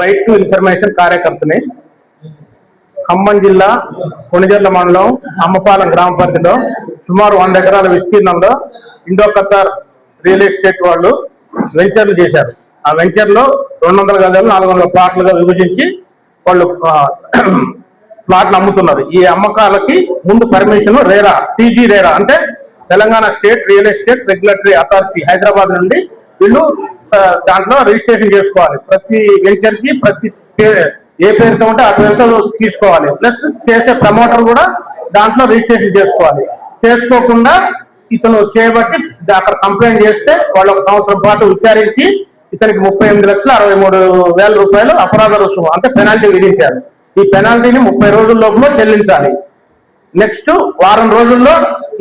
Right to information కార్యకర్తని. ఖమ్మం జిల్లా కొణిజర్ల మండలం అమ్మపాలెం గ్రామ పరిధిలో సుమారు 100 ఎకరాల విస్తీర్ణంలో ఇండో ఖతార్ రియల్ ఎస్టేట్ వాళ్ళు వెంచర్లు చేశారు. ఆ వెంచర్లో 200 గజాలు 400 ప్లాట్లుగా విభజించి వాళ్ళు ప్లాట్లు అమ్ముతున్నారు. ఈ అమ్మకాలకి ముందు పర్మిషన్ రేరా, టీజీ రేరా అంటే Telangana state real estate regulatory authority Hyderabad నుండి వీళ్ళు దాంట్లో రిజిస్ట్రేషన్ చేసుకోవాలి. ప్రతి వెంచర్ కి ప్రతి ఏ పేరుతో ఉంటే ఆ పేరుతో తీసుకోవాలి. ప్లస్ చేసే ప్రమోటర్ కూడా దాంట్లో రిజిస్ట్రేషన్ చేసుకోవాలి. చేసుకోకుండా ఇతను చేయబట్టి అక్కడ కంప్లైంట్ చేస్తే వాళ్ళు 1 సంవత్సరం పాటు విచారించి ఇతనికి 38,63,000 రూపాయలు అపరాధ రుసుము అంటే పెనాల్టీ విధించారు. ఈ పెనాల్టీని 30 రోజుల లోపల చెల్లించాలి. నెక్స్ట్ వారం రోజుల్లో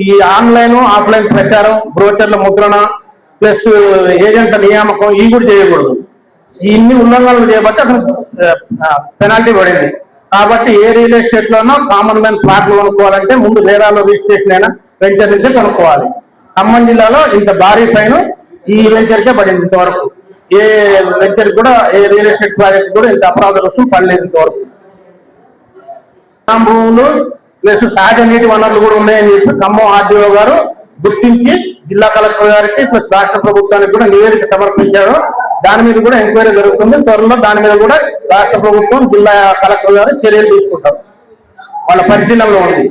ఈ ఆన్లైన్ ఆఫ్లైన్ ప్రచారం, బ్రోచర్ల ముద్రణ ప్లస్ ఏజెంట్ల నియామకం ఇవి కూడా చేయకూడదు. ఇన్ని ఉల్లంఘనలు చేయబట్టి అతను పెనాల్టీ పడింది. కాబట్టి ఏ రియల్ ఎస్టేట్ లోనో కామన్ మ్యాన్ ప్లాట్లు కొనుక్కోవాలంటే ముందు రేరాలో రిజిస్ట్రేషన్ అయినా వెంచర్ నుంచే కొనుక్కోవాలి. ఖమ్మం జిల్లాలో ఇంత భారీ ఫైన్ ఈ వెంచర్కే పడింది. ఇంతవరకు ఏ వెంచర్ కూడా ఏ రియల్ ఎస్టేట్ ప్రాజెక్ట్ కూడా ఇంత అపరాధ రుసుము పడలేదు ఇంతవరకు. భూములు ప్లస్ సహజ నీటి వనరులు కూడా ఉన్నాయని చెప్పి ఖమ్మం ఆర్డీఓ గారు గుర్తించి జిల్లా కలెక్టర్ గారికి ప్లస్ రాష్ట్ర ప్రభుత్వానికి కూడా నివేదిక సమర్పించారు. దాని మీద కూడా ఎంక్వైరీ జరుగుతుంది. త్వరలో దాని మీద కూడా రాష్ట్ర ప్రభుత్వం జిల్లా కలెక్టర్ గారు చర్యలు తీసుకుంటారు. వాళ్ళ పరిశీలనలో ఉంది.